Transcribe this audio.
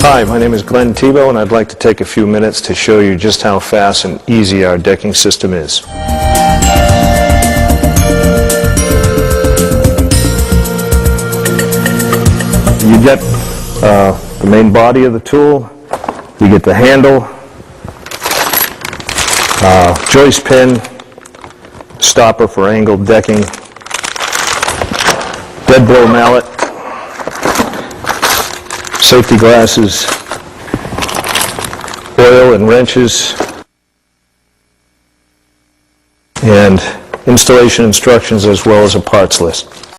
Hi, my name is Glenn Tebow, and I'd like to take a few minutes to show you just how fast and easy our decking system is. You get the main body of the tool, you get the handle, joist pin, stopper for angled decking, dead blow mallet, safety glasses, oil and wrenches, and installation instructions as well as a parts list.